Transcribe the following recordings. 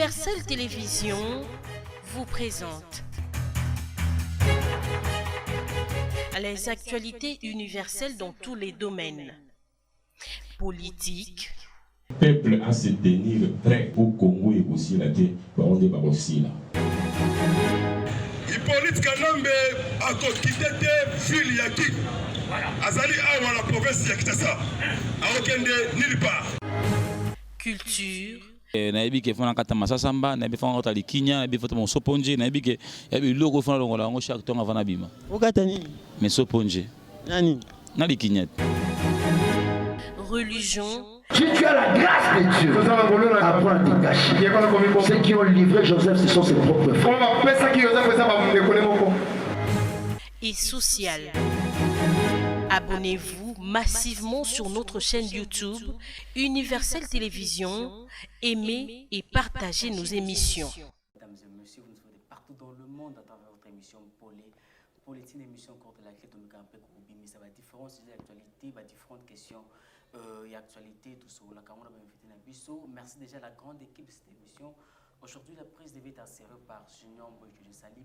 Universel Télévision vous présente les actualités universelles dans tous les domaines. Politique. Le peuple à se tenir prêt au Congo et aussi la terre, on est aussi là. Hippolyte Kanambe a quitté ville Yaki. Azali Awa la province de Kitassa. A Okende nulle part. Culture. Naibi ke fona kata masasamba naibi fona kota likinya naibi fota mosoponje naibi ke yabi logo fona longola ngo chaque temps avant abima okata nini mesoponje nani na likinya Religion. Si tu as la grâce de Dieu, apprends à te cacher. Ceux qui ont livré Joseph, ce sont ses propres frères. Et social. Abonnez-vous massivement sur notre chaîne YouTube Universel Télévision. Aimez et partagez nos émissions. Mesdames et messieurs, vous nous suivez partout dans le monde à travers votre émission Politique, une émission courte de laquelle nous avons mais ça va différents sujets d'actualité, différentes questions et actualités, tout ça. Merci déjà à la grande équipe de cette émission. Aujourd'hui, la prise de vie est assurée par Junior Boyjou Sali,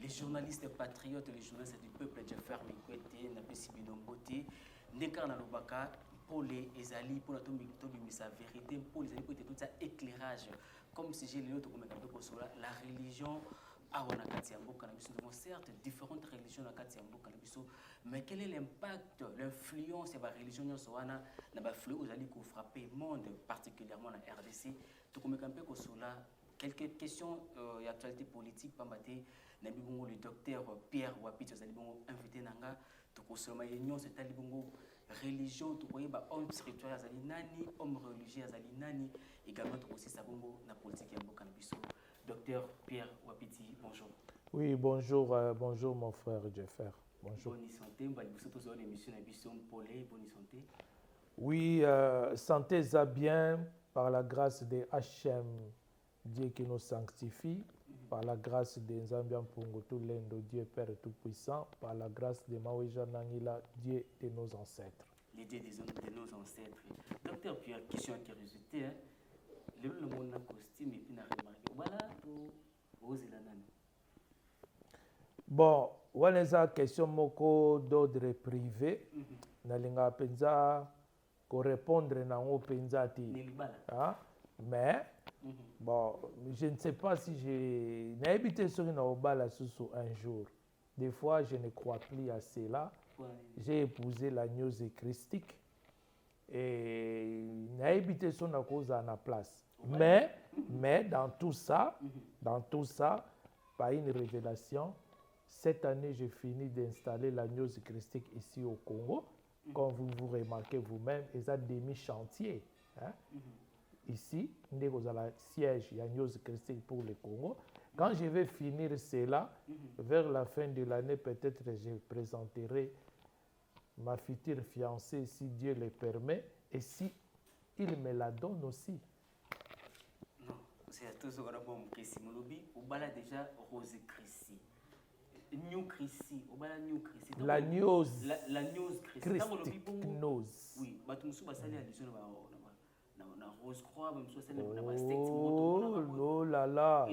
les journalistes patriotes, les journalistes du peuple, Jeffer Mikwete, Napesi Binombote, Nekar Nalobaka, pour les Ezali, pour la vérité, pour les Ezali, pour tout ça éclairage. Comme si j'ai l'autre la religion, nous avons certes différentes religions dans le mais quel est l'impact, l'influence de la religion dans le flux aux alliés qui frappent le monde, particulièrement la RDC. Quelques questions d'actualité politique, le docteur Pierre Wapit, invité Nanga, c'est religion, homme spirituel, homme religieux, également aussi la politique. Docteur Pierre Wapiti, bonjour. Oui, bonjour, bonjour mon frère Jeffer. Bonjour. Bonne santé, bonne émission, bonne santé. Oui, santé ça bien, par la grâce de Hachem, Dieu qui nous sanctifie, par la grâce de Nzambian Pungo Tulendo, Dieu Père Tout-Puissant, par la grâce de Maouija Nangila, Dieu de nos ancêtres. Les dieux de nos ancêtres. Docteur Pierre, question de curiosité, le monde a costume et puis n'a remarqué. Voilà, pour oser la nana. Bon, voilà ça question moko d'ordre privé. Nalinga penza ko répondre na ngo penza ti. Mais bon, je ne sais pas si j'ai n'habité sur une obala sous un jour. Des fois, je ne crois plus à cela. J'ai épousé la news christique et n'habité sur une cause à la place. Mais dans tout ça, par une révélation, cette année, j'ai fini d'installer la news christique ici au Congo. Comme vous remarquez vous-même, il y a des demi-chantiers. Hein? Ici, nous avons le siège, il y a news christique pour le Congo. Quand je vais finir cela, vers la fin de l'année, peut-être je présenterai ma future fiancée, si Dieu le permet, et si il me la donne aussi. Non, c'est tout ce qu'on a bon Christi. On bala déjà Rose Christi. New Christi, on bala New Christi. La news. La news Christi. Christique news. Oui, bah tout le monde va allusion na Rose Croix, même soit celle na oh là là.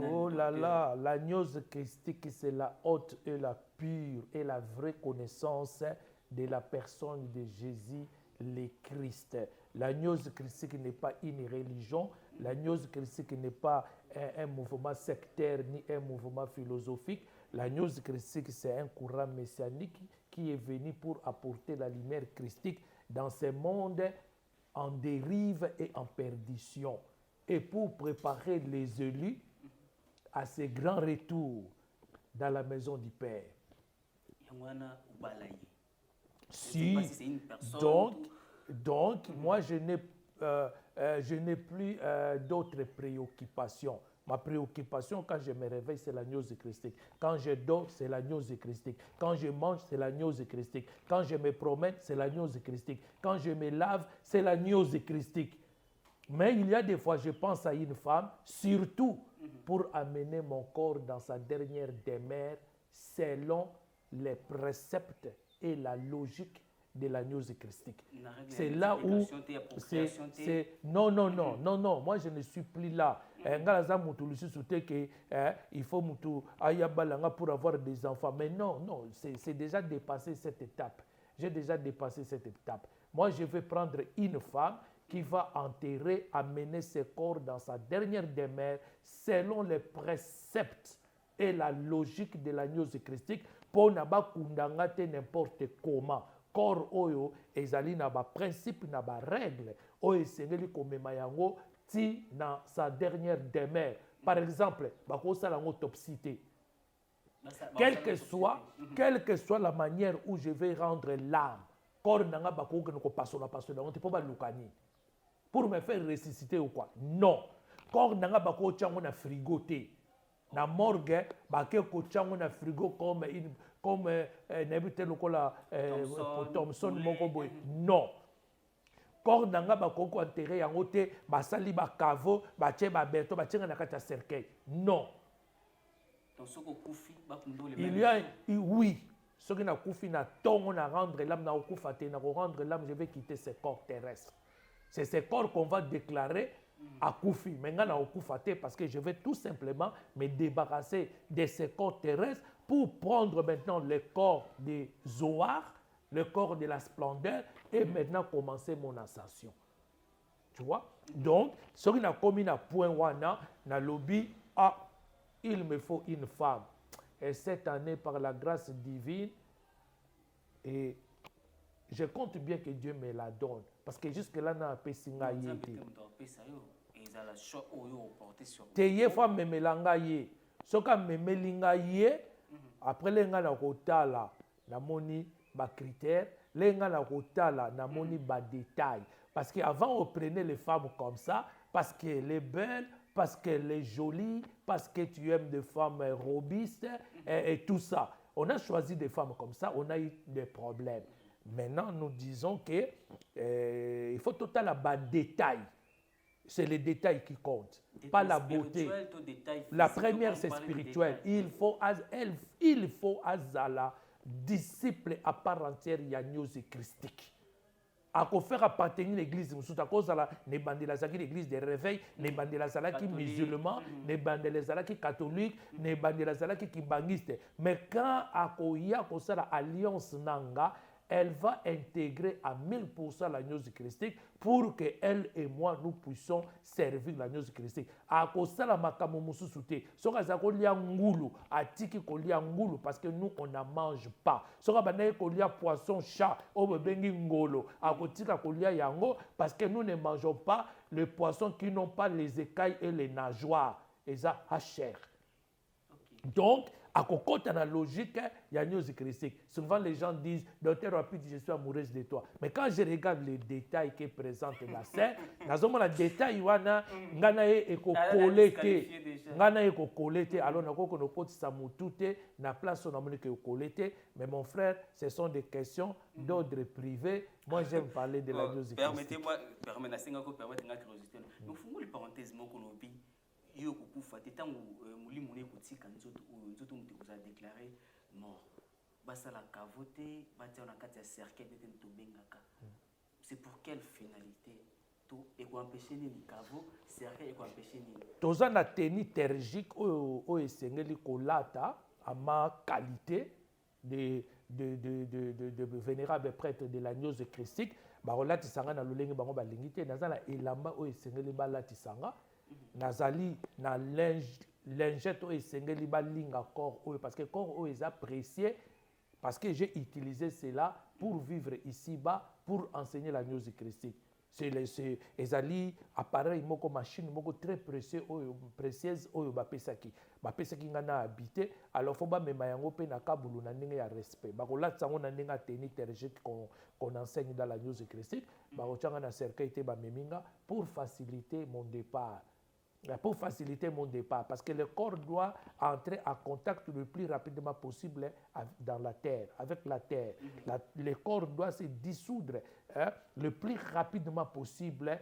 Oh là là, la news christique, c'est la haute et la pure et la vraie connaissance de la personne de Jésus, le Christ. La news christique n'est pas une religion, la news christique n'est pas un mouvement sectaire ni un mouvement philosophique. La news christique, c'est un courant messianique qui est venu pour apporter la lumière christique dans ce monde en dérive et en perdition, et pour préparer les élus à ce grand retour dans la maison du Père. Si, donc moi je n'ai plus d'autres préoccupations. Ma préoccupation quand je me réveille, c'est la news christique. Quand je dors, c'est la news christique. Quand je mange, c'est la news christique. Quand je me promène, c'est la news christique. Quand je me lave, c'est la news christique. Mais il y a des fois, je pense à une femme, surtout pour amener mon corps dans sa dernière demeure selon les préceptes et la logique de l'agneau christique. C'est là où non, moi je ne suis plus là. Il faut pour avoir des enfants. Mais non, c'est déjà dépassé cette étape. J'ai déjà dépassé cette étape. Moi, je vais prendre une femme qui va enterrer, amener ses corps dans sa dernière demeure selon les préceptes et la logique de l'agneau christique pour ne pas n'importe comment. Corps oyo ezali na ba principe na ba règle oyo esengeli komema yango ti na sa dernière demeure. Par exemple, bakosala yango autopsie. Quelle que soit la manière où je vais rendre l'âme, corps nanga bakoke noko pasola on pas lukani pour me faire ressusciter ou quoi? Non. Corps nanga bako chango na frigo te. Na morgue bake ko chango na frigo comme n'habite lokola Thompson moko boy. Non. Corps nanga bako ko enterrer yango te basali ba kavo ba tie ba beto ba tienga na kati ya cercueil. Non. Il y a, oui, ce qui n'a koufi na tongo na rendre l'âme na okufa te na rendre l'âme, je vais quitter ce corps terrestre. C'est ce corps qu'on va déclarer à koufi. Maintenant na okufa te parce que je vais tout simplement me débarrasser de ce corps terrestre pour prendre maintenant le corps des Zohar, le corps de la splendeur et maintenant commencer mon ascension. Tu vois? Donc, ce qui n'a commis na point wana na lobby a il me faut une femme. Et cette année, par la grâce divine, et je compte bien que Dieu me la donne. Parce que jusque-là, on a un peu singa yété. Teye fois me melanga yé. Soka me melinga yé. Après, les gens na kotala na moni ba critères. Les gens na kotala na moni ba détail. Parce qu'avant, on prenait les femmes comme ça. Parce qu'elle est belle. Parce qu'elle est jolie, parce que tu aimes des femmes robustes et tout ça. On a choisi des femmes comme ça, on a eu des problèmes. Maintenant, nous disons que il faut total bas détail. C'est les détails qui comptent, pas la beauté. La première, c'est spirituel. Il faut azala disciple à part entière Yagnos et Christique. À faire appartenir l'église, à cause de l'église des réveils, les bandélazalaki musulmans, les bandélazalaki catholiques, les bandélazalaki kibangistes. Mais quand Akoya la alliance Nanga, elle va intégrer à 1000% l'agneau christique pour que elle et moi nous puissions servir l'agneau christique. Akosala makamu mususute. Soka zakolia ngulu, atiki kolia ngulu parce que nous on n'en mange pas. Soka banaye kolia poisson chat, obebengi ngolo. Akotika kolia yango parce que nous ne mangeons pas les poissons qui n'ont pas les écailles et les nageoires. Et ça a chair. Donc, à côté de la logique, il y a une christique. Souvent, les gens disent, docteur Rapide, je suis amoureuse de toi. Mais quand je regarde les détails que présente la scène, dans le détail, il y a alors na place on a mais mon frère, ce sont des questions d'ordre privé. Moi, j'aime parler de la musique. Permettez-moi, permettez-moi curiosité. Nous faisons une parenthèse, yo kukufa te tango mulimu ne kutika nzoto vous a déclaré mort basala kavote batia na kati ya cercueil nete to bengaka. C'est pour quelle finalité to eko empêcher ni kavo cercueil eko empêcher ni toza na tenue liturgique o esengeli kolata à ma qualité de vénérable prêtre de l'agneau christique ba relatisanga na lolenge bango balingi te naza na elamba o esengeli balatisanga nazali na lingette oyo esengeli balinga corps oyo parce que corps oyo est apprécié parce que j'ai utilisé cela pour vivre ici-bas pour enseigner la news christique. C'est ezali appareil moko machine moko très précieuse oyo bapesaki nga na habité alors faut ba mema yango pe na kabulu na ndenge ya respect bakolatisa yango na ndenge ya tenue liturgique qu'on enseigne dans la news christique bakotianga na cercueil te bameminga pour faciliter mon départ. Parce que le corps doit entrer en contact le plus rapidement possible dans la terre, avec la terre. Le corps doit se dissoudre le plus rapidement possible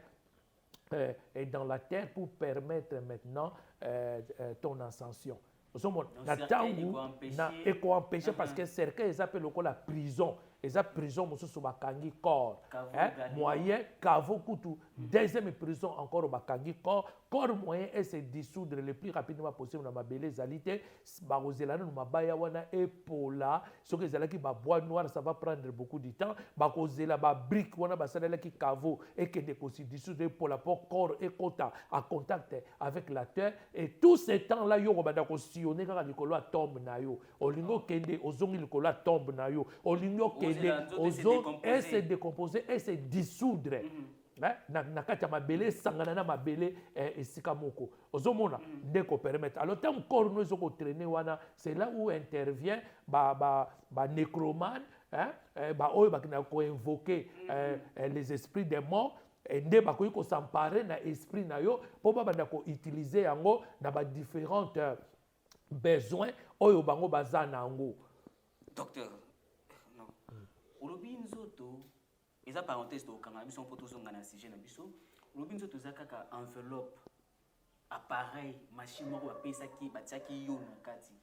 dans la terre pour permettre maintenant ton ascension. Empêcher parce que cercueil s'appelle la prison. eza prison mosusu bakangi corps Caveau, moyen cavo kutu deuxième prison encore bakangi corps moyen est se dissoudre le plus rapidement possible na mabele ezali te bakozela nanu mabaya wana epola soki ezalaki babois noir ça va prendre beaucoup de temps bakozela babrique wana basalelaki cavo ekende kosi dissoudre epola po corps ekota en contact avec la terre et tout ce temps là yo kobanda kosillonner kaka likolo ya tombe na yo olingi okende ozongi likolo ya tombe na yo olingi okende et se décomposer et se dissoudre na kati ya mabele esangana na mabele esika moko ozomona nde kopermettre alors ntango corps no ezokotraine wana c'est là où intervient nécromane oyo bakendaka koinvoquer les esprits des morts nde bakoki kosampare na esprit na yo mpo babanda koutilize yango na badifférentes besoins oyo bango baza na yango. Docteur, non. Olobi nzoto, eza parenthèse to kanga biso mpo tozonga na sujet na biso. Olobi nzoto za kaka enveloppe, appareil, machine moko bapesaki batiaki yo na kati.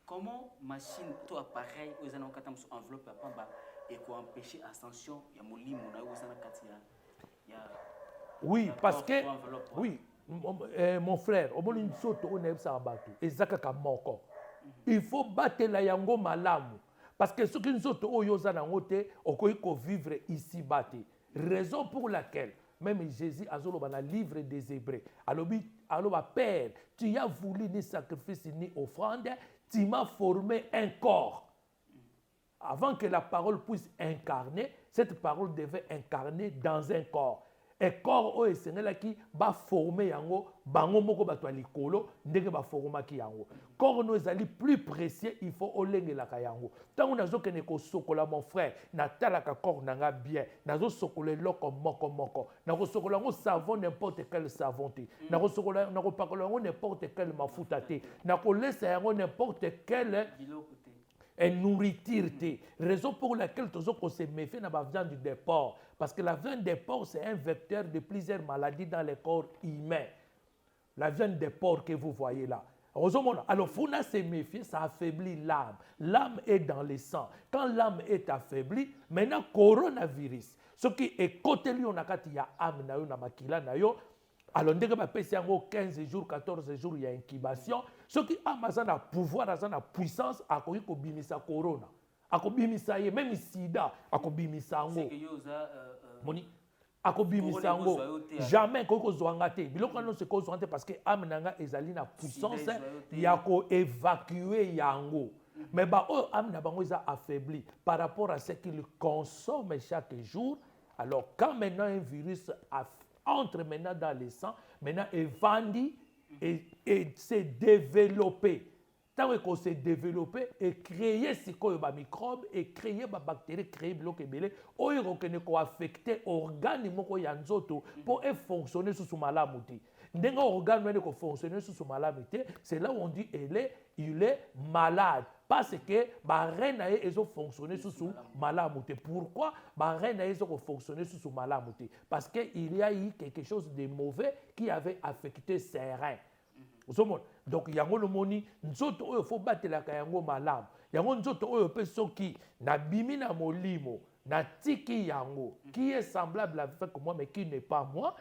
Comment machine to appareil oyo eza na kati ya enveloppe ya pamba eko-empêcher ascension ya molimo na yo eza na kati ya oui, parce que oui, mon frère, omoni nzoto oyo nayebisaka bato eza kaka moko. Il faut battre la yango malamu. Parce que ce qui nous autres oyoza nangote okoiko vivre ici bâti. Raison pour laquelle même Jésus a dans le livre des Hébreux. Alors Père, tu as voulu ni sacrifice ni offrande, tu m'as formé un corps. Avant que la parole puisse incarner, cette parole devait incarner dans un corps. Et corps o esengela ki ba former yango bango moko bato likolo ndenge ba forma ki yango corps no ezali plus précieux il faut olengela ka yango tango nazo kene ko sokola mon frère na talaka corps nanga bien nazo sokola loko moko na ko sokola ngo savon n'importe quel savon te na ko sokola na ko pakola ngo n'importe quel mafuta te na ko laisser yango n'importe quel et nourriture. Raison pour laquelle tous on se méfie de la viande des porcs. Parce que la viande des porcs, c'est un vecteur de plusieurs maladies dans le corps humain. La viande des porcs que vous voyez là. Alors, il faut se méfier, ça affaiblit l'âme. L'âme est dans le sang. Quand l'âme est affaiblie, maintenant, coronavirus. Ce qui est côté lui, on a quand il y a âme, na yo, na makila, na yo. Alors, dès que je passe 15 jours, 14 jours, il y a incubation. Ce qui a un pouvoir, une puissance, a bimisa corona. A bimisa même sida, a bimisa ngo. Moni, a bimisa ngo. Jamais ko zoangate. Biloko no se ko zoangate parce que amenanga ezali na puissance ya ko évacuer yango. Mais ba o amna bango eza affaibli par rapport à ce qu'il consomme chaque jour. Alors quand maintenant un virus entre maintenant dans le sang, maintenant il vendit et s'est développé. Tant qu'on s'est développé et créer ce qu'on a microbes et créer des bactéries, créer des blocs belé, on a affecté organes pour fonctionner sous malamouté. Dès qu'un organe peut fonctionner sous malamouté, c'est là où on dit il est malade. Parce que la reine a fonctionné sous malamouté. Pourquoi la reine a fonctionné sous malamouté? Parce qu'il y a eu quelque chose de mauvais qui avait affecté ses reins. Donc, il y a un moni, il faut battre la yango malam. Il y a un autre qui na bimi na molimo, na tiki yango, qui est semblable avec moi, mais qui n'est pas moi.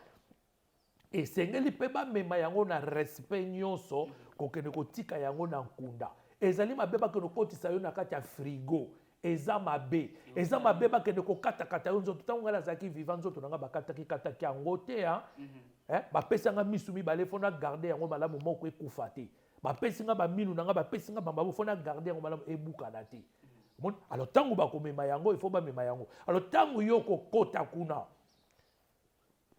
Et c'est ngeli peba mema yango na respect nyonso, kokene ko tika yango na nkunda. Ezali mabeba ke no kotisa yo na kati ya frigo. Eza mabe bakende ko kata yo nzoto tango ngala zaki vivant nzoto nanga bakata ki yango te hein. Bapesi nga misu mibale fona garder yango malamu moko ekufa te. Bapesi nga ba minu nanga bapesi nga bambabu fona garder yango malamu ebukana te. Alors tango bakomema yango il faut ba mema yango. Alors tango yoko kota kuna.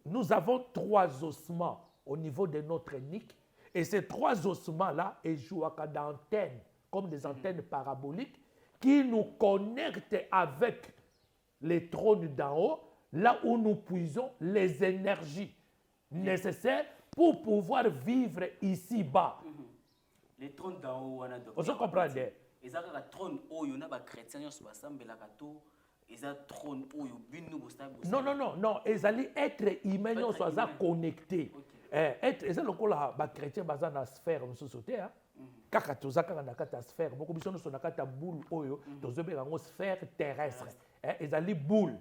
Nous avons 3 ossements au niveau de notre nuque et ces 3 ossements là jouent d'antennes comme des antennes paraboliques qui nous connectent avec les trônes d'en haut là où nous puisons les énergies nécessaires pour pouvoir vivre ici-bas. Les trônes d'en haut, vous comprenez? Les trônes où il y a des chrétiens qui sont non. Ils allaient être humains, ils sont connectés. Ils sont chrétiens qui sont dans la sphère de la société. Kaka tozaka na kata sphère beaucoup biso no na kata boule oyo tozobe ngo sphère terrestre ezali boule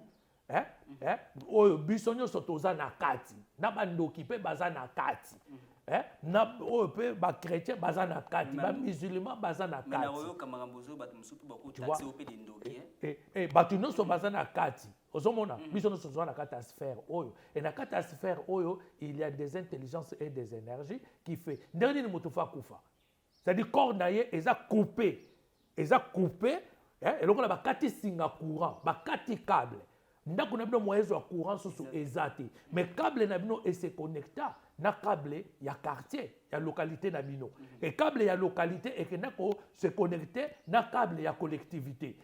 oyo biso nyonso toza na kati na bandoki mpe baza na kati na oyo mpe bachrétien baza na kati bamusulman baza na kati bato nyonso baza na kati ozomona biso nyonso toza na kati ya sphère oyo et na kati ya sphère oyo il y a des intelligences et des énergies qui fait ndenge nini moto fa kufa c'est-à-dire corps na ye eza coupé eloko na bakati singa courant bakati câble ndako na bino moyezo ya courant susu eza te mais câble na bino ese connecta na câble ya quartier ya localité na bino et câble ya localité ekenda ko se connecter na câble ya collectivité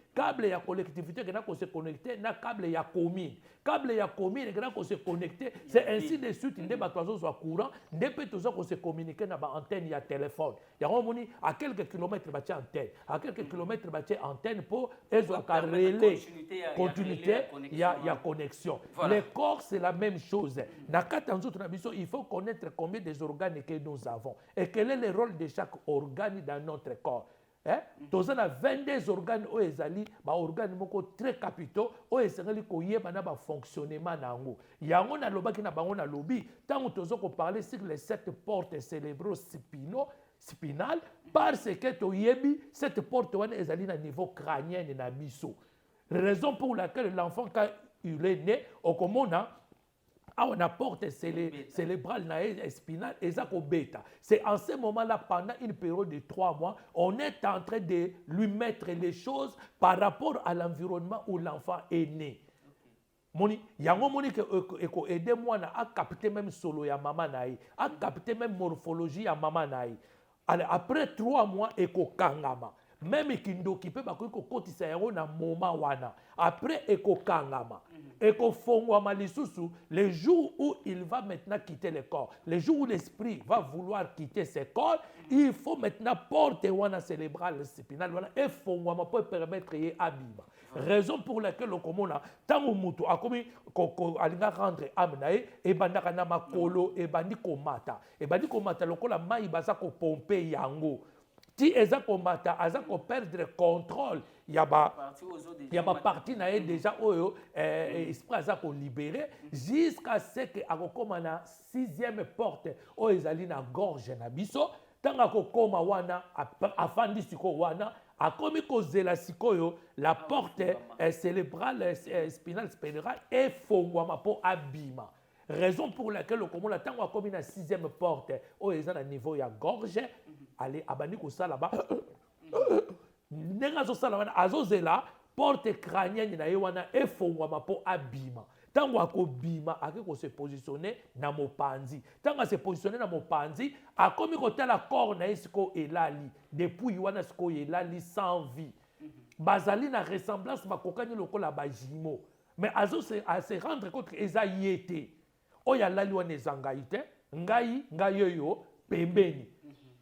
ekenda ko se connecter na câble ya commune ekenda ko se connecter c'est ainsi de suite nde bato bazozwa courant nde mpe toza ko se communiquer na baantenne ya téléphone yango moni à quelques kilomètres batie antenne à quelques kilomètres batie antenne po ezwaka relais continuité ya connexion les corps c'est la même chose na kati ya nzoto na biso il faut connaître combien des organes que nous avons et quel est le rôle de chaque organe dans notre corps. Tous on a 22 organes au ezali, ba organes moko très capitaux au ezali koyeba na ba fonctionnement nango. Yango na lobaki na bango na lobi, tant tozo ko parler sur les 7 portes cérébro-spinales parce que toyebi cette porte wana ezali na niveau crânien na biso. Raison pour laquelle l'enfant quand il est né au komona on apporte cérébrale et spinale et ça bêta. C'est en ce moment-là, pendant une période de 3 mois, on est en train de lui mettre les choses par rapport à l'environnement où l'enfant est né. Moni, yango moni que aider moi à capter même solo ya maman naï, à capter même morphologie ya maman naï. Après 3 mois, eko kangama. Même kindo qui peut ko kotisa yango na moment wana. Après eko kangama. Eko fongwama lisusu, le jour où il va maintenant quitter le corps, le jour où l'esprit va vouloir quitter ce corps, il faut maintenant porter wana cérébrale spinale wana et fongwama pour permettre y abima. Raison pour laquelle le komona tango mutu akomi ko alinga rendre âme na e bandaka na makolo e bandi komata lokola mai baza ko pomper yango. Si eza komata aza ko perdre contrôle ya ba partie na ye déjà oyo esprit aza ko libérer jusqu'à ce que akokoma na 6e porte o ezali na gorge na biso tanga kokoma wana afandi siko wana akomi kozela sikoyo la porte cérébrale spinale spinale efongwama po abima. Raison pour laquelle le commun attend à comme une 6e porte au ezana niveau ya gorge aller abandi ko sala ba nenga zo sala wana azozela porte crânienne na yewana efongwama po abima. Tango akobima akiko se positionner na mopanzi. Tango se positionner na mopanzi akomi ko tala corps na esiko elali depuis wana siko elali sans vie. Bazali na ressemblance makokani lokola ba jimo. Mais azo se rendre compte que eza yete. Oya lali wana ezangai te, ngai yoyo pembeni.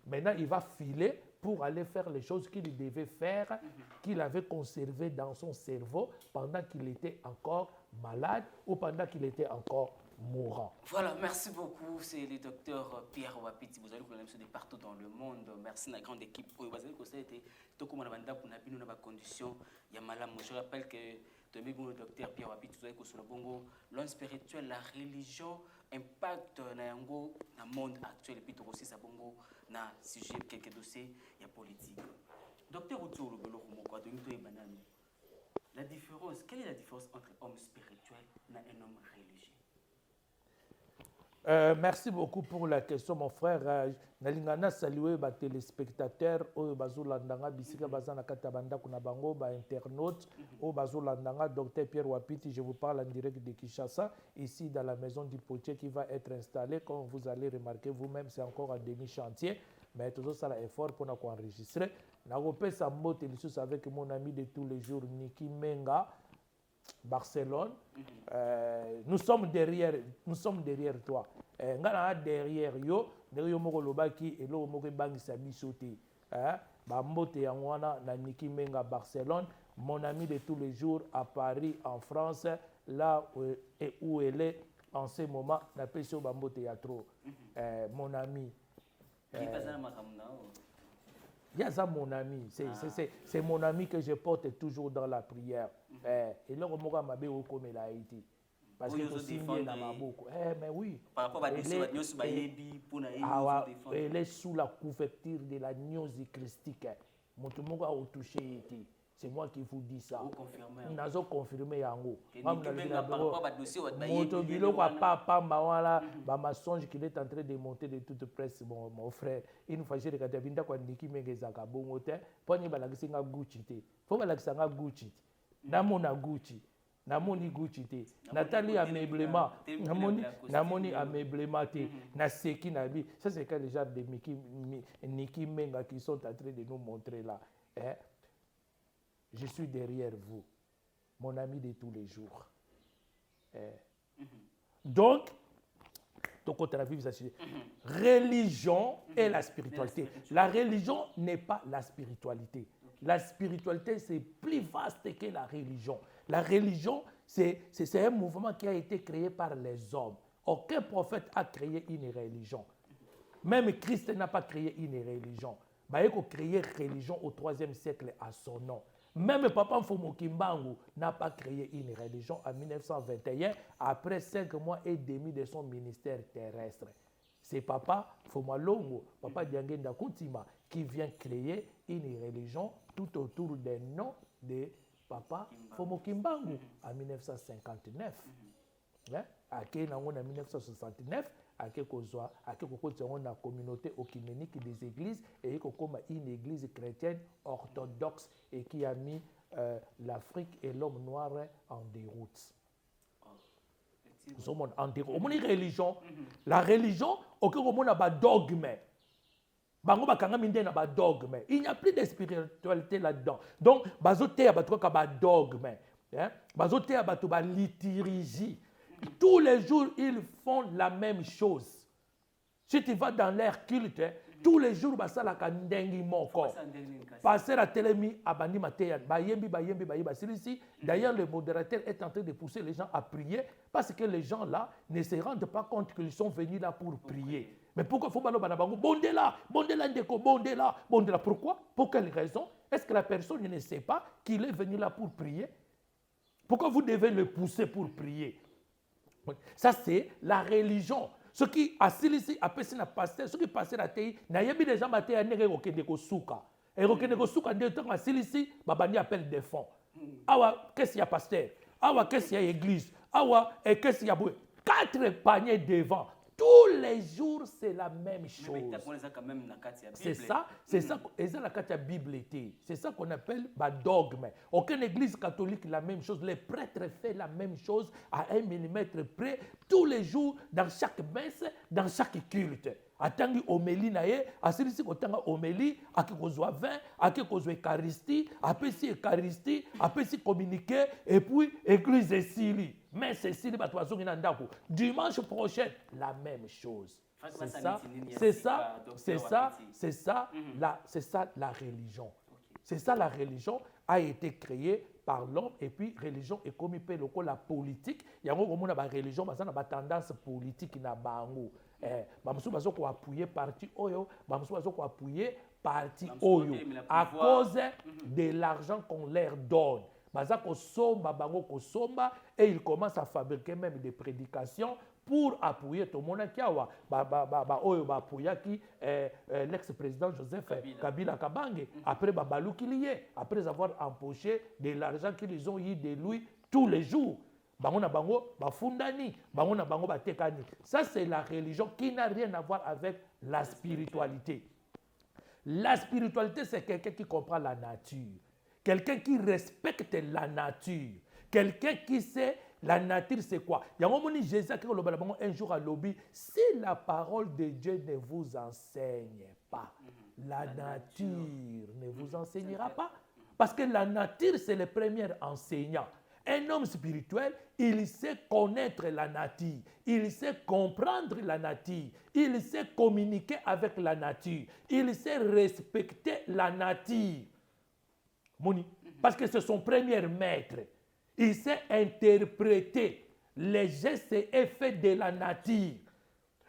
Maintenant il va filer pour aller faire les choses qu'il devait faire, qu'il avait conservées dans son cerveau pendant qu'il était encore malade ou pendant qu'il était encore mourant. Voilà, merci beaucoup. C'est le docteur Pierre Wapiti. Vous allez vous connaître de partout dans le monde. Merci à la grande équipe. Vous allez vous connaître tout comme on a dans conditions. Je rappelle que le docteur Pierre Wapiti, vous allez vous connaître l'homme spirituel, la religion, impact dans le monde actuel et puis aussi ça bongo na sujet quelques dossiers il y a politique. Docteur Outsolo la différence, quelle est la différence entre homme spirituel et un homme religieux? Merci beaucoup pour la question, mon frère. Nalingana saluer les téléspectateurs au bazolandanga bisika bazana katabanda kuna bango ba internautes au bazolandanga docteur Pierre Wapiti. Je vous parle en direct de Kinshasa, ici dans la maison du potier qui va être installée. Comme vous allez remarquer vous-même, c'est encore un demi-chantier, mais toujours ça l'effort pour nous enregistrer. Nagopé Sambote Lissus avec mon ami de tous les jours Niki Menga. Barcelone, nous sommes derrière toi. Ngana derrière yo moko lobaki et lo moko bangisa bisoté. Ba mbote yangwana na Niki Menga Barcelone, mon ami de tous les jours à Paris en France, là où elle est en ce moment, na peso ba mbote ya trop. Mon ami Yaza mon ami, c'est mon ami que je porte toujours dans la prière. Et là, on m'a dit comme il a été. Parce que c'est dans ma boucle. Mais oui. Par rapport à la news, elle est sous la couverture de la news christique. Mon tout le monde a touché. C'est moi qui vous dis ça. Nous avons confirmé yango. Ma mensonge qu'il est en train de monter de toute presse, mon frère. Une fois j'ai regardé Binda kwa Niki Mengezaka bongote. Poni balakisi nga Gucci te. Faut balakisa nga Gucci. Namona Gucci. Namoni Gucci te. Nathalie ameublement. Namoni ameublement te. Na seki na bi. Ça c'est quand les gens de Niki Menga qui sont en train de nous montrer là. Je suis derrière vous, mon ami de tous les jours. Donc, religion et la spiritualité. La religion n'est pas la spiritualité. La spiritualité, c'est plus vaste que la religion. La religion, c'est un mouvement qui a été créé par les hommes. Aucun prophète a créé une religion. Même Christ n'a pas créé une religion. Il a créé une religion au 3e siècle à son nom. Même Papa Mfumu Kimbangu n'a pas créé une religion en 1921, après 5 mois et demi de son ministère terrestre. C'est Papa Fumalongo, Papa Diangenda Koutima, qui vient créer une religion tout autour des noms de Papa Mfumu Kimbangu en 1959. En 1969, à la communauté okiménique des églises et comme une église chrétienne orthodoxe et qui a mis l'Afrique et l'homme noir en déroute. En déroute. Religion, la religion, on a dogme. Il n'y a plus de spiritualité là-dedans. Donc, bazoté a dogme. Bazoté a liturgie. Tous les jours, ils font la même chose. Si tu vas dans l'air culte, tous les jours, ça la kandengi moko. Passer à Télémi, à Bandi Matéyan, Bayembi. D'ailleurs, le modérateur est en train de pousser les gens à prier parce que les gens là ne se rendent pas compte qu'ils sont venus là pour prier. Mais pourquoi faut balo banabango bondela ndeko bondela. Pourquoi? Pour quelle raison? Est-ce que la personne ne sait pas qu'il est venu là pour prier? Pourquoi vous devez le pousser pour prier? Ça, c'est la religion. Ce qui a ici, après c'est la pasteur, ce qui passe la télé, n'a y a des gens qui ont été en souka. Et au souka, de temps à ici, babani appelle des fonds. Awa, qu'est-ce qu'il y a pasteur? Awa, qu'est-ce qu'il y a église? Awa, et qu'est-ce qu'il y a? 4 paniers devant. Tous les jours, c'est la même chose. C'est ça, et ça la Bible était. C'est ça qu'on appelle dogme. Aucune église catholique la même chose. Les prêtres font la même chose à 1 millimètre près, tous les jours, dans chaque messe, dans chaque culte. Atangi homélie naye, asirisi kotanga homélie, aki kozwa vin, aki kozwa eucharistie, apesi eucharistie, apesi communiquer, et puis église esili. Mais c'est dimanche prochain, la même chose. C'est ça la religion. C'est ça la religion a été créée par l'homme et puis religion est comme la politique. Il y a une religion, il y a une tendance politique na bango. Bamsou bazo ko appuyer parti oyo, bamsou bazo ko appuyer parti oyo à cause de l'argent qu'on leur donne. Bazako somba bango ko somba et ils commencent à fabriquer même des prédications pour appuyer tout le monde qui a oyo ba appuyer qui l'ex-président Joseph Kabila Kabange après babalou qui lié après avoir empoché de l'argent qu'ils ont eu de lui tous les jours. Bango na bango ba fundani, bango na bango ba tekani. Ça c'est la religion qui n'a rien à voir avec la spiritualité. La spiritualité c'est quelqu'un qui comprend la nature. Quelqu'un qui respecte la nature. Quelqu'un qui sait la nature, c'est quoi? Il y a un moment où Jésus a un jour à l'obéi. Si la parole de Dieu ne vous enseigne pas, la nature ne vous enseignera pas. Parce que la nature, c'est le premier enseignant. Un homme spirituel, il sait connaître la nature, il sait comprendre la nature, il sait communiquer avec la nature, il sait respecter la nature. Parce que c'est son premier maître. Il sait interpréter les gestes et effets de la nature.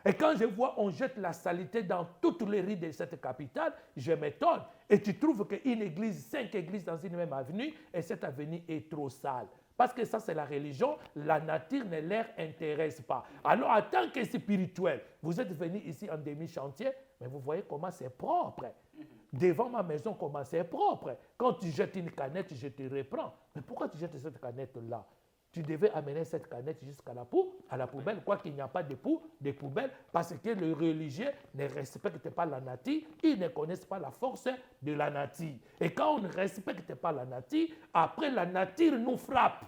Et quand je vois on jette la saleté dans toutes les rues de cette capitale, je m'étonne. Et tu trouves qu'une église, 5 églises dans une même avenue, et cette avenue est trop sale. Parce que ça, c'est la religion, la nature ne leur intéresse pas. Alors, en tant que spirituel, vous êtes venu ici en demi-chantier, mais vous voyez comment c'est propre. Devant ma maison, comment c'est propre. Quand tu jettes une canette, je te reprends. Mais pourquoi tu jettes cette canette-là? Tu devais amener cette canette jusqu'à la poubelle, quoi qu'il n'y a pas de poubelle, parce que les religieux ne respectent pas la nature, ils ne connaissent pas la force de la nature. Et quand on ne respecte pas la nature, après la nature nous frappe.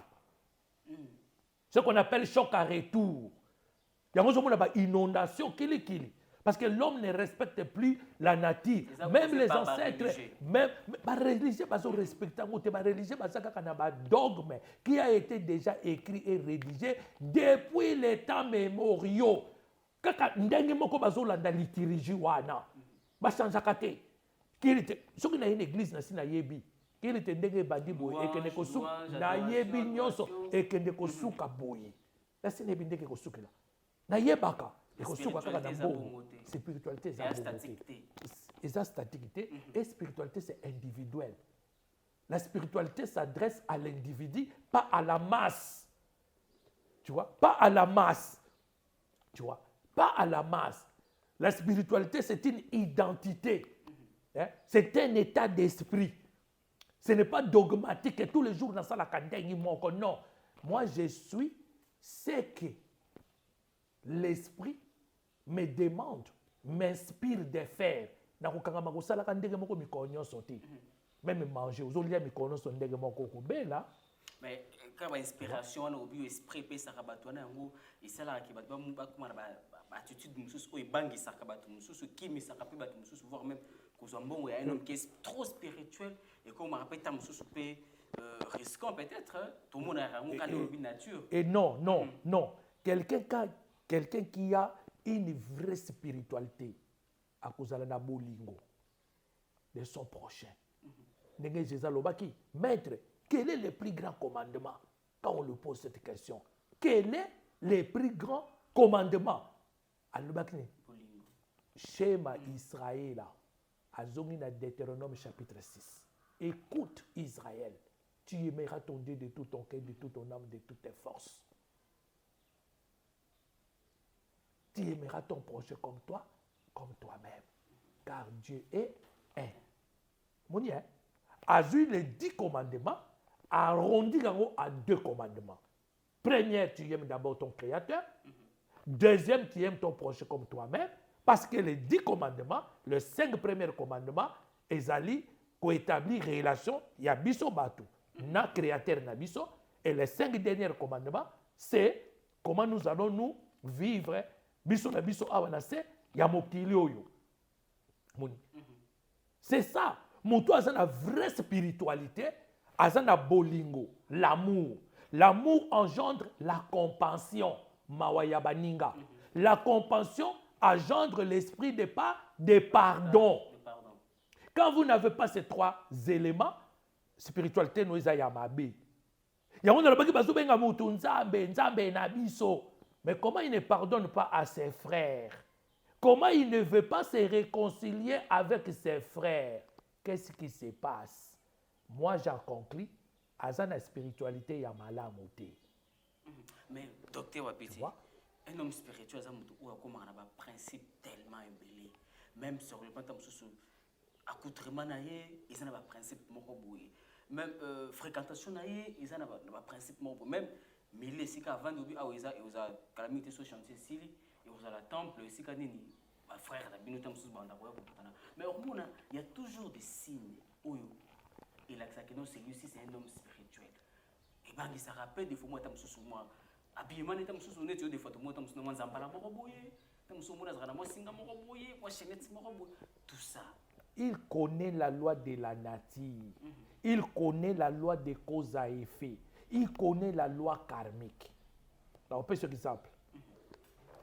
Ce qu'on appelle choc à retour. Il y a une inondation, kili. Parce que l'homme ne respecte plus la nature. Même les ancêtres, même les religieux, les religieux, un dogme qui a été déjà écrit et rédigé depuis les temps mémoriaux. Kaka ndenge moko bazolanda liturgie wana. Bachanjaka te. Soki na une église na sina yebi. Kili te ndenge bandi boye ekende kosuka na yebi nyonso ekende kosuka boye. La sina yebi ndenge kosukela. Na yebaka. Spiritualité, c'est staticité. Et spiritualité, c'est individuel. La spiritualité s'adresse à l'individu, pas à la masse. Tu vois? Pas à la masse. Tu vois? Pas à la masse. La spiritualité, c'est une identité. Hein? C'est un état d'esprit. Ce n'est pas dogmatique et tous les jours dans ça la candagne moko. Non. Moi, je suis ce que l'esprit me demande, m'inspire de faire. Même manger, mais quand l'inspiration, on a oublié l'esprit, ça va et c'est là qui va attitude qui voire même un homme qui est trop spirituel et comme on rappelle risquant peut-être tout le monde a une nature. Et non. Quelqu'un qui a une vraie spiritualité à cause de la bolingo de son prochain. Maître, quel est le plus grand commandement? Quand on lui pose cette question, quel est le plus grand commandement? Shema Israël, à Deutéronome chapitre 6. Écoute Israël, tu aimeras ton Dieu de tout ton cœur, de toute ton âme, de toutes tes forces. Tu aimeras ton prochain comme toi, comme toi-même. Car Dieu est un. Mouni, a vu les 10 commandements, arrondi à 2 commandements. Premier, tu aimes d'abord ton Créateur. Deuxième, tu aimes ton prochain comme toi-même. Parce que les 10 commandements, les 5 premiers commandements, ils allaient établir relation, il y a biso batu, na Créateur na biso. Et les 5 derniers commandements, c'est comment nous allons nous vivre. C'est ça. Moto a une vraie spiritualité, a une bolingo, l'amour. L'amour engendre la compassion, mawayabaninga. La compassion engendre l'esprit de pardon. Quand vous n'avez pas ces 3 éléments, spiritualité nous a yamabe. Mais comment il ne pardonne pas à ses frères? Comment il ne veut pas se réconcilier avec ses frères? Qu'est-ce qui se passe? Moi, j'en conclus, à la spiritualité, il y a malamoté. Mais, docteur Wapiti, un homme spirituel, il y a un principe tellement embellé. Même sur le plan de l'accoutrement, il y a un principe. Même fréquentation, il y a un principe. Même mais les sika avant de dire ah ils a calamité sur chantier ici et vous à la temple ici quand nini ma frère la binutam sous banda mais au moins il y a toujours des signes où il a que non celui-ci c'est un homme spirituel et ben il se rappelle des fois moi tam sous moi habillement tam sous net des fois moi tam sous moi zampala moko boye tam sous moi zana moi singa moko boye moi chenette moko boye tout ça. Il connaît la loi de la nature. Il connaît la loi des causes à effet. Il connaît la loi karmique. On peut un exemple.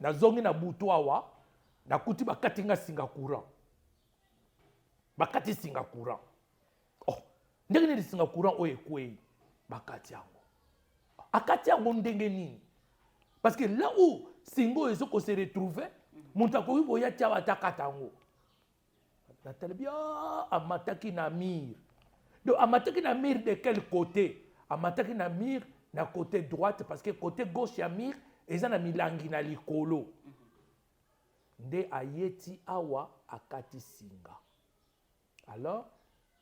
Na zongi na butuawa, na kuti bakati nga singa courant. Bakati singa courant. Oh, ndenge ni singa courant oye kwei. Bakati yango. Akati yango ndenge nini? Parce que là où singo ezoko se retrouver, Muta ko wibo ya tia watakatango. Nathalie bien amataki na mire. Donc amataki na mire de quel côté? Amataki na mire na côté droite parce que côté gauche ya mire eza na milangi na likolo. Nde ayeti awa akati singa. Alors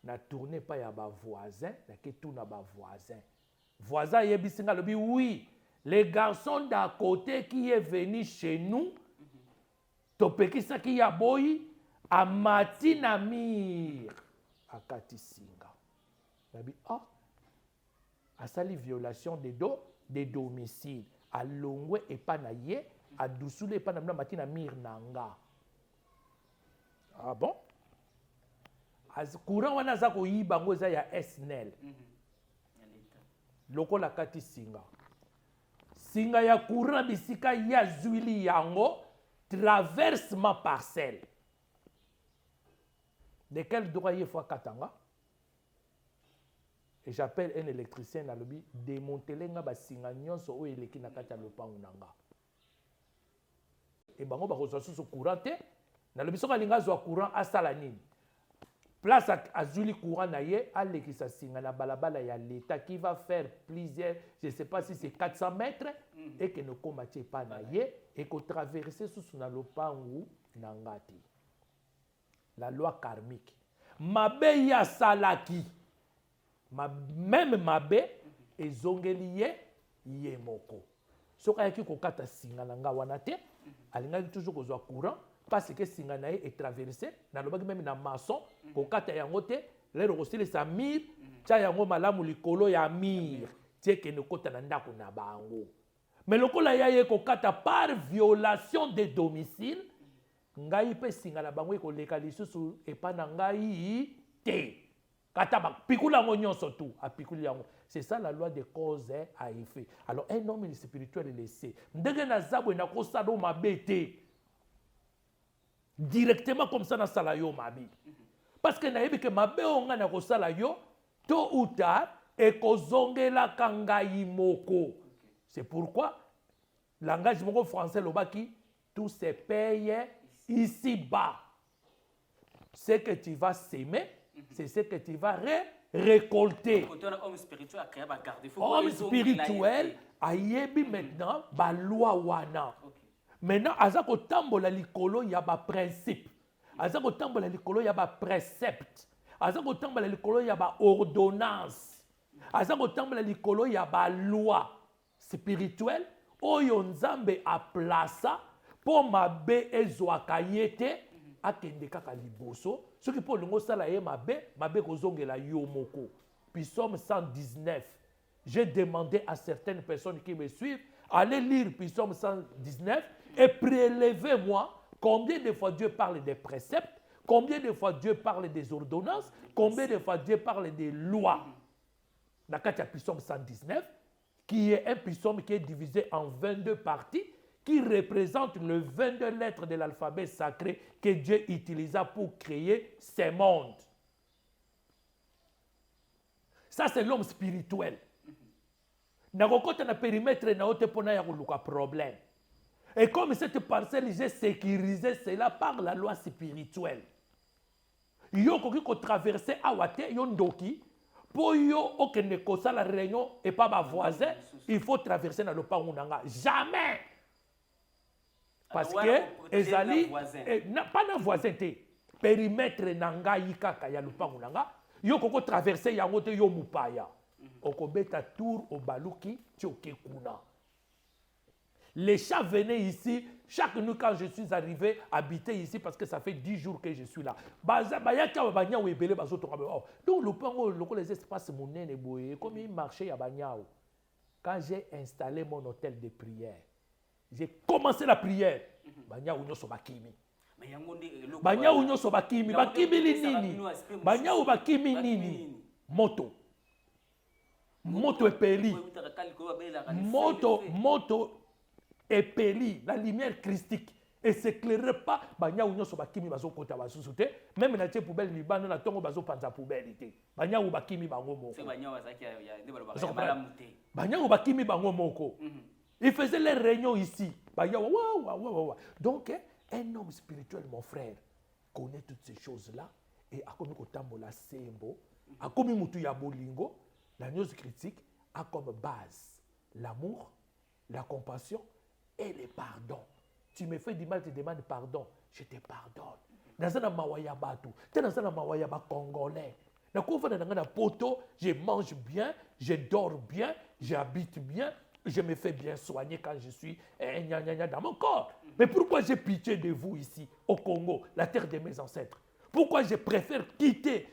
na tourné pas ya ba voisin, na ke tout na ba voisin. Voisin yebisinga lobi oui, le garçon d'à côté qui est venu chez nous, topekisa ki ya boyi amati na mire akati singa. Nabi ah asali violation des domiciles. A longwe et pas na ye, a dousoule et pas na mati na mire nanga. Ah bon? As courant wana za ko yiba ngo za ya SNEL. Loko la kati singa. Singa ya courant bisika ya zwili yango traverse ma parcelle. De quel droit il faut katanga? Et j'appelle un électricien dans le but démonter les gars singa nyonso o eleki na kati ya lopango nanga. Et bango ba ko so courant te na le biso ka linga zo courant asala nini. Place à Zuli courant naye, Alekisa Singa na balabala ya l'État qui va faire plusieurs, je ne sais pas si c'est 400 mètres, et que ne combattait pas naye, et qu'on traversait sous na lopangu nangati. La loi karmique. Mabe ya salaki. Même mabe, et zongeliye yemoko. Soka yaki kokata Singa nanga wanate, alinga toujours kozwa courant, parce que singa nae est traversé na lobaki même na maçon ko kata yango te le rosile sa mire tia yango malamu likolo ya mire tie ke ne kota na ndako na bango mais lokola ya ye ko kata par violation des domiciles ngai pe singa na bango ko leka lisusu e pa na ngai te kata ba pikula ngo nyonso tout a pikuli yango. C'est ça la loi des causes à effet. Alors un homme spirituel est laissé ndenge na zabwe na ko sado mabete directement comme ça dans salayo mabi parce que nayebi que mabe onga na ko salayo tôt ou tard et kozongela kangai moko. C'est pourquoi langage moko français lobaki tout se paye ici bas. Ce que tu vas s'aimer, c'est ce que tu vas récolter. Homme spirituel ayebi maintenant ba loi wana. Maintenant, azako tambola likolo ya ba principe. Azako tambola likolo ya ba précepte. Azako tambola likolo ya ba ordonnance. Azako tambola likolo ya ba loi spirituelle. Oyo nzambe a plaça pour mabe ezwaka yete akende kaka liboso. Ce qui pour longo sala ye mabe kozongela yo moko. Puis Psaume 119. J'ai demandé à certaines personnes qui me suivent, allez lire Psaume 119 et prélevez-moi combien de fois Dieu parle des préceptes, combien de fois Dieu parle des ordonnances, combien de fois Dieu parle des lois. Dans le Psaume 119, qui est un psaume qui est divisé en 22 parties, qui représente les 22 lettres de l'alphabet sacré que Dieu utilisa pour créer ces mondes. Ça, c'est l'homme spirituel. Na kokota na périmètre na ote pona ya koluka problème. Et comme cette parcelle, j'ai sécurisé cela par la loi spirituelle. Yo koki ko traverser awate yo ndoki pour yo okene kosa la réunion et pas ma voisin, il faut traverser na lopango nanga. Jamais. Parce que ezali pas na voisin te. Périmètre nanga yikaka ya lopango nanga, yo koko traverser yango te yo mupaya. Okobeta tour au baluki kuna. Les chats venaient ici, chaque nuit quand je suis arrivé, habiter ici parce que ça fait 10 jours que je suis là. Donc les espaces monnaie comme il marchait à Banyao. Quand j'ai installé mon hôtel de prière, j'ai commencé la prière. Banyao nyoso bakimi. Banyao nyoso bakimi, bakimi nini? Banyao bakimi nini? Moto épeli. Moto épeli. La lumière christique. Et s'éclairait pas. Banya ou nyoso bakimi bazo kota bazo soute. Même na tie poubelle libano na tongo bazo panza poubelle te. Banya ou bakimi bango moko. C'est banya wazaki ya malamuté. Banya ou bakimi bango moko. Ils faisaient les réunions ici. Banya wa. Donc Un homme spirituel, mon frère, connaît toutes ces choses-là et a comme kotambola sembo, a comme mutu ya bolingo, la news critique a comme base l'amour, la compassion et le pardon. Tu me fais du mal, tu demandes pardon, je te pardonne. Nazana mawaya batu, te nazana mawaya ba congolais. Na kofa na poto, je mange bien, je dors bien, j'habite bien, je me fais bien soigner quand je suis dans mon corps. Mais pourquoi j'ai pitié de vous ici, au Congo, la terre de mes ancêtres? Pourquoi je préfère quitter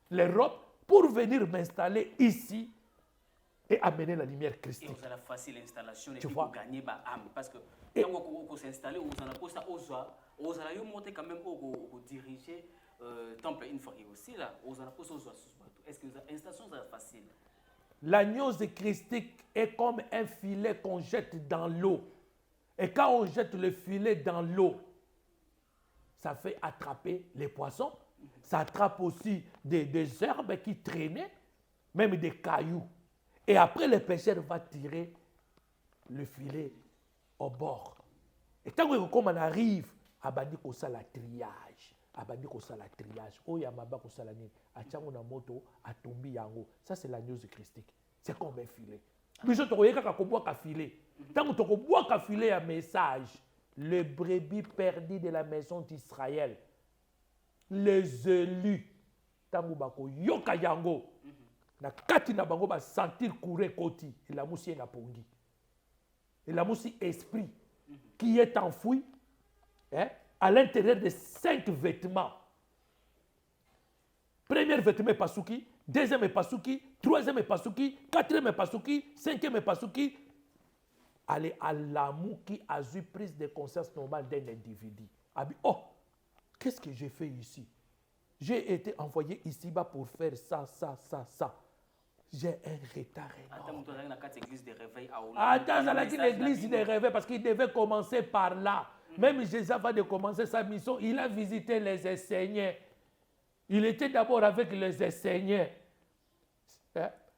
l'Europe pour venir m'installer ici et amener la lumière christique? Et vous avez la facile installation et tu puis vois? vous gagnez bah âme. Parce que quand vous s'installez, vous allez monter quand même au diriger temple une fois aussi là. Vous allez poser est-ce que l'installation c'est facile? L'agneau christique est comme un filet qu'on jette dans l'eau. Et quand on jette le filet dans l'eau, ça fait attraper les poissons. Ça attrape aussi des herbes qui traînaient, même des cailloux. Et après, le pêcheur va tirer le filet au bord. Et tant que comme on arrive, abandi kosa la triage. Abandi kosa la triage. Oya maba kosa la ni. Achango na moto, atombi yango. Ça, c'est l'agneau christique. C'est comme un filet. Biso tokoyeka kakoboa ka filet. Tant que tokoboa ka filet un message. Les brebis perdus de la maison d'Israël. Les élus. Tant que bako yoka yango. Na kati na bango ba sentir courir koti. Et la moussi na pongi. Et la moussi esprit qui est enfoui à l'intérieur de 5 vêtements. Premier vêtement est pasuki, deuxième est pasuki, troisième est pasuki, quatrième est pasuki, cinquième est pasuki. Allez à l'amour qui a eu prise de conscience normale d'un individu. Oh, qu'est-ce que j'ai fait ici? J'ai été envoyé ici-bas pour faire ça, ça, ça, ça. J'ai un retard énorme. Attends, l'église des réveils parce qu'il devait commencer par là. Même Jésus, avant de commencer sa mission, il a visité les enseignants. Il était d'abord avec les enseignants.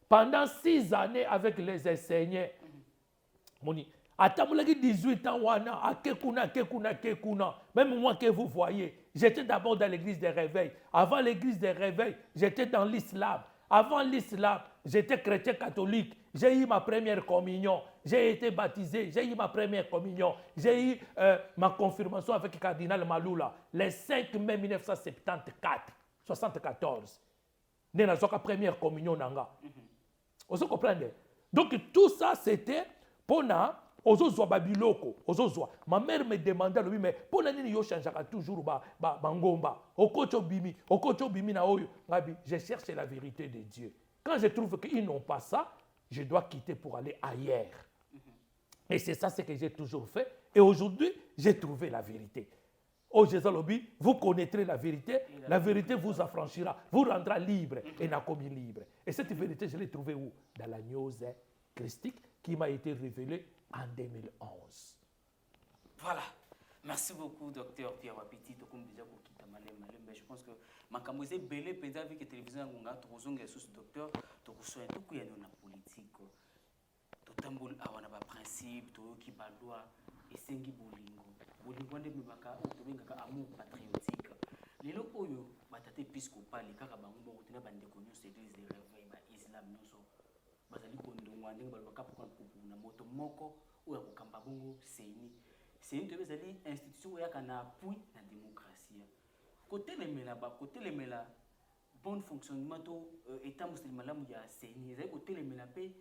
Pendant 6 années avec les enseignants. Attends, 18 ans, même moi que vous voyez, j'étais d'abord dans l'église des réveils. Avant l'église des réveils, j'étais dans l'islam. Avant l'islam, j'étais chrétien catholique. J'ai eu ma première communion. J'ai été baptisé. J'ai eu ma première communion. J'ai eu ma confirmation avec le cardinal Maloula. Le 5 mai 1974. J'ai eu la première communion. Vous comprenez? Donc tout ça, c'était pour Ozozoa babiloko, ozozoa. Ma mère me demandait lui mais pour la nini yo changeaka toujours ngomba. Okocho bimi na oyo. Ngabi, je cherche la vérité de Dieu. Quand je trouve qu'ils n'ont pas ça, je dois quitter pour aller ailleurs. Et c'est ça ce que j'ai toujours fait. Et aujourd'hui, j'ai trouvé la vérité. Oh Jésus Lobi, vous connaîtrez la vérité vous affranchira, vous rendra libre et n'a commis libre. Et cette vérité, je l'ai trouvée où? Dans la news christique qui m'a été révélée en 2011. Voilà. Merci beaucoup, docteur Pierre Wapiti. Je pense que Makamose Belé, Pédale, avec la télévision, on a trouvé sous docteur, tout ça, tout qui est dans la politique. Tout le monde a un principe, tout qui va loi, et c'est un bolingo. Bolingo, on a un amour patriotique. Les gens qui ont été épiscopal, les gens qui ont été église des réveils, l'islam, bazali kondongwa ndenge balobaka pokona na moto moko oyo akokamba bongo seni to ezali institution oyo yaka na appui na démocratie kotelemela bon fonctionnement to état musulman malamu ya seni ezali kotelemela mpe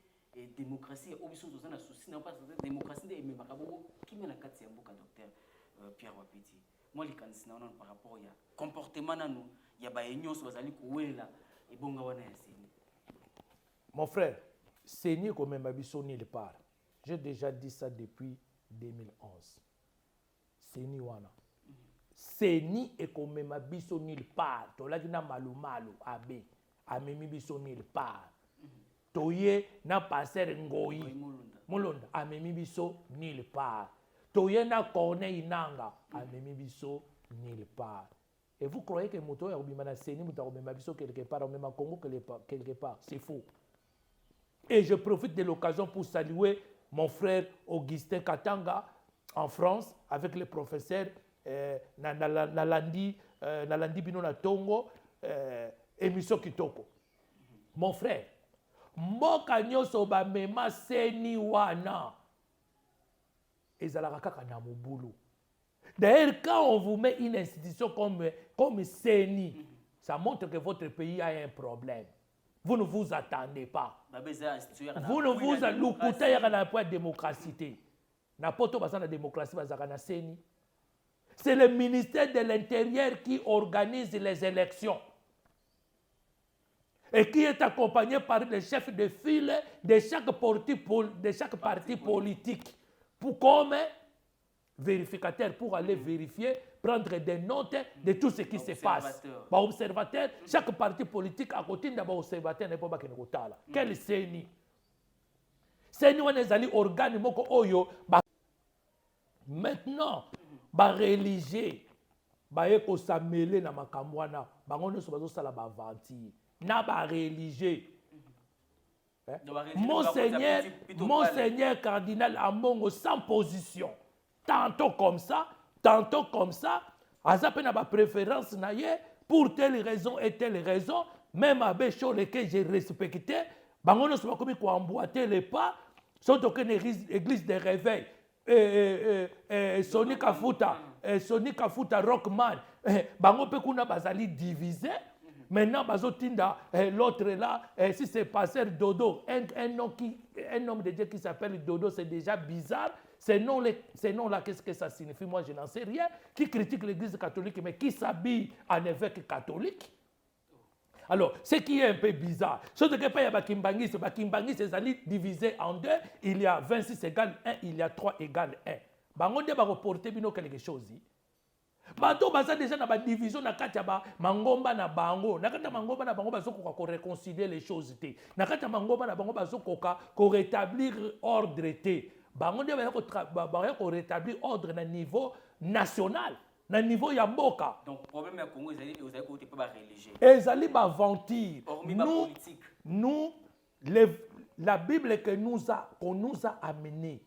démocratie oyo biso toza na souci na parce que démocratie nde ememaka bongo kimia na kati ya mboka docteur Pierre Wapiti moi likanisi na wana par rapport ya comportement nanu ya baye nyonso bazali kowelela ebonga wana ya seni. Mon frère, Seni comme Mabiso nulle part. J'ai déjà dit ça depuis 2011. Seni wana. Seni est comme Mabiso nulle part. Tolaki na malu abe. Amemi biso nulle part. Toye na passer ngoyi. Mulonda. Amemi biso nulle part. Toye na kone inanga. Amemi biso nulle part. Et vous croyez que Moto Yabimana Seni Moutaromema biso quelque part, même en Congo quelque part. C'est faux. Et je profite de l'occasion pour saluer mon frère Augustin Katanga en France avec le professeur nalandi bino na tongo émission kitoko. Mon frère, mboka nyonso bamema seni wana ezalaka kaka na mobulu. D'ailleurs, quand on vous met une institution comme CENI, ça montre que votre pays a un problème. Vous ne vous attendez pas. Vous ne vous attendez pas à la démocratie. N'importe quoi, la démocratie, CENI. C'est le ministère de l'Intérieur qui organise les élections et qui est accompagné par les chefs de file de chaque parti politique comme vérificateur pour aller vérifier, prendre des notes de tout ce qui se passe. Observateur, chaque parti politique à côté d'un observateur n'est pas qu'il ne tala. Quel CENI? CENI on est allé organe moko oyo. Maintenant, ba religieux, ba eko samele na makamwana, ba ngono so bazo sala ba vanti. Na ba religieux. Monseigneur cardinal Amongo sans position. Tantôt comme ça, Azape n'a pas préférence pour telle raison et telle raison, même à Bécho, lesquels j'ai respecté, bangono soit comme quoi emboîter les pas, sont aucune église de réveil, Sonic Afuta Rockman, bango pe kuna bazali divisé. Maintenant, l'autre là, si c'est pasteur Dodo, un homme de Dieu qui s'appelle Dodo, c'est déjà bizarre. Ces noms-là, qu'est-ce que ça signifie? Moi, je n'en sais rien. Qui critique l'église catholique, mais qui s'habille en évêque catholique? Alors, ce qui est un peu bizarre, ce que il y a Bakimbangis, c'est divisé en deux. Il y a 26 égale 1, il y a 3 égale 1. On va reporter quelque chose. Bato baza déjà na ba division na kati ba mangomba na bango na kati mangomba na bango bazokoka ko réconcilier les choses té na kati mangomba na bango bazokoka ko rétablir ordre té bango nde ba ko rétablir ordre na niveau national na niveau ya mboka. Donc problème ya Congo ezali ko te pas religieux ezali ba ventir nous la Bible qu'on nous a amené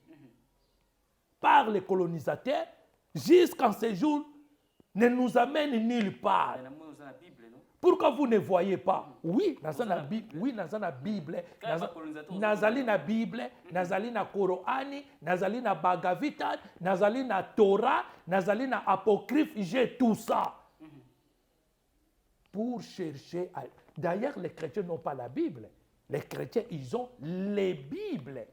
par les colonisateurs jusqu'en ce jour ne nous amène nulle part. Pourquoi vous ne voyez pas? Oui, dans la Bible, nazali na Bible, nazali na Korani, nazali na Bhagavad, nazali na Torah, nazali na Apocryphe, j'ai tout ça. Pour chercher à... D'ailleurs, les chrétiens n'ont pas la Bible. Les chrétiens, ils ont les Bibles.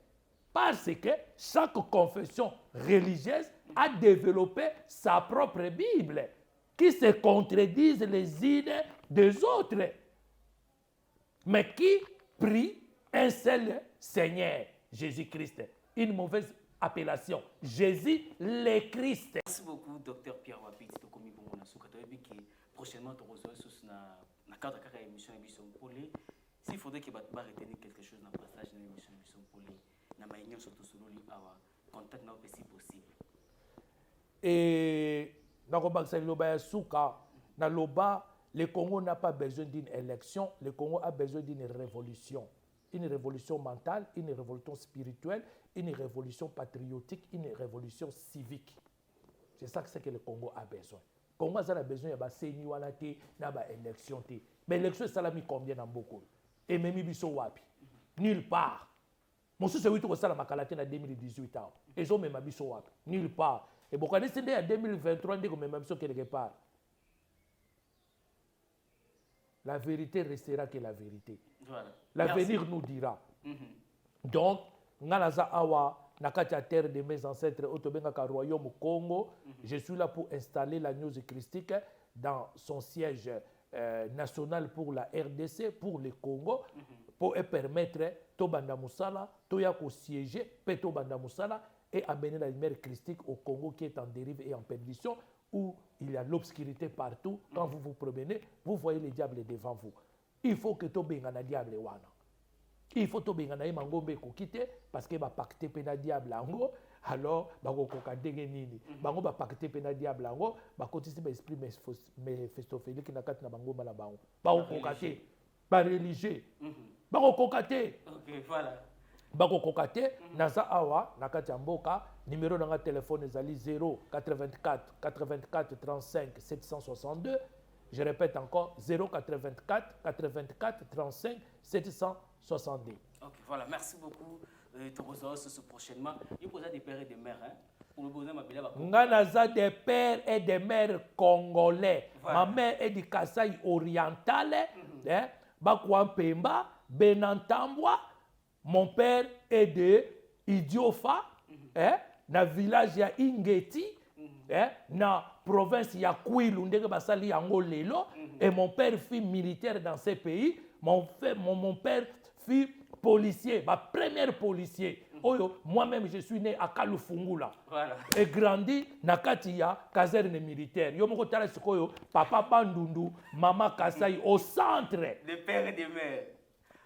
Parce que chaque confession religieuse a développé sa propre Bible, qui se contredisent les unes des autres, mais qui prie un seul Seigneur, Jésus-Christ. Une mauvaise appellation, Jésus le Christ. Merci beaucoup, Dr Pierre Wapit. Prochainement, tu reçois dans le cadre de l'émission Émission Polé. S'il faudrait que tu retenir quelque chose dans le passage de l'émission Polé, na maïnyo surtout sur lui awa contact na si possible et na ko baksa loba ya suka na loba le Congo n'a pas besoin d'une élection, le Congo a besoin d'une révolution mentale, une révolution spirituelle, une révolution patriotique, une révolution civique. C'est ça que le Congo a besoin. Le Congo a besoin de seni wana te na ba élection te. Mais l'élection ça la mi combien dans beaucoup et même biso wapi nulle part. Mon sou c'est 8 au sala makalate na 2018 ans. Ils ont même abisso wapi nulle part. Et beaucoup de décidé en 2023 ndeko même abisso quelque part. La vérité restera que la vérité. Voilà. L'avenir nous dira. Donc, ngalaza awa nakati ya terre de mes ancêtres otobenga ka royaume Congo, je suis là pour installer la news christique dans son siège national pour la RDC, pour le Congo, pour permettre Tobanda Moussala, Toya ko siéger, Tobanda Moussala, et amener la lumière christique au Congo qui est en dérive et en perdition, où il y a l'obscurité partout. Quand vous vous promenez, vous voyez les diables devant vous. Il faut que Tobenga na diable wana. Il faut Tobenga na mangombe ko quitter parce que ba pacter pena diable ango. Alors, bango koka ndenge nini. Bango ba pacter pena diable ango, ba kotisi ba esprit Méphistophélite qui na kati na bango mala bango. Ba koka te, ba religieux. Ba koka te. OK, voilà. bakokoka te naza awa na kati ya mboka numéro na nga téléphone ezali 084 84 35 762. Je répète encore 084 84 35 762. Ok, voilà, merci beaucoup. Tu reçois ce prochainement. Il pose des pères et des mères. Hein? Pour le besoin, Nganaza des pères et des mères congolais. Voilà. Ma mère est du Kasaï oriental. Bakouan Pemba, Benantambwa. Mon père est de Idiofa. Na village ya Ingeti. Na province ya Kwilu. Ndenge basali yango lelo. Et mon père fut militaire dans ces pays. Mon père fut policier, ma première policier. Moi-même, je suis né à Kalufungula. Voilà. Et grandi na Katia, caserne militaire. Yo moko tala sikoyo, papa Bandundu, maman Kasai au centre. Des pères et des mères.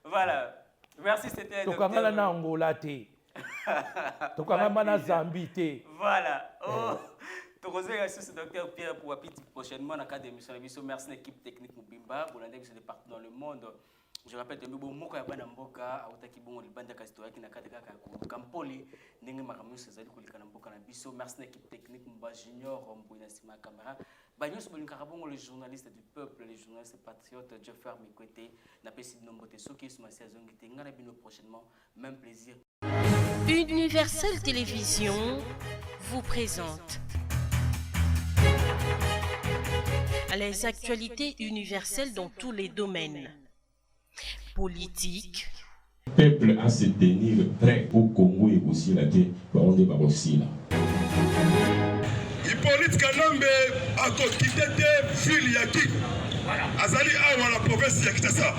Voilà. Merci, c'était Tokangala na Angola te. Tokangala na Zambie te. Voilà. Oh. Merci ce docteur Pierre pour appuyer prochainement dans le cadre de l'émission. Merci l'équipe technique Mubimba. Vous l'avez vu partout dans le monde. Je rappelle que Moko ya bana mboka autaki bongo libanda ka histoire qui na kata kaka ko Kampoli ndenge makamu sezali kolika na mboka na biso. Merci l'équipe technique Mba Junior Mboina Sima caméra. Banyo so bolinga kabongo les journalistes du peuple, les journalistes patriotes, Jeffrey Mikwete na pesi nombote soki suma saison qui ngana bino prochainement même plaisir. Universel Télévision vous présente les actualités universelles dans tous les domaines. Politique. Le peuple à se tenir prêt au Congo et aussi la terre, on est aussi là. Hippolyte Kanambe a quitté ville Yaki. Azali awa la province Yakitasa.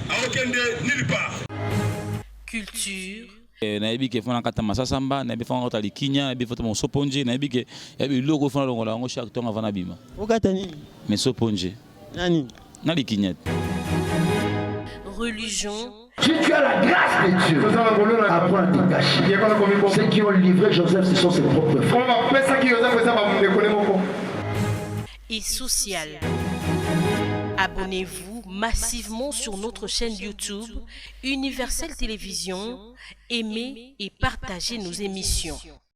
A okende nulle part. Culture. nayebi ke fona kata masasamba nayebi fona kota likinya nayebi foto mo soponje nayebi ke yabi logo fona longola ngo chaque temps avant na bima okata nini mais soponje nani na likinya religion. Si tu as la grâce de Dieu, apprends à te cacher. Ceux qui ont livré Joseph, ce sont ses propres frères. Et social. Abonnez-vous massivement sur notre chaîne YouTube Universel Télévision. Aimez et partagez nos émissions.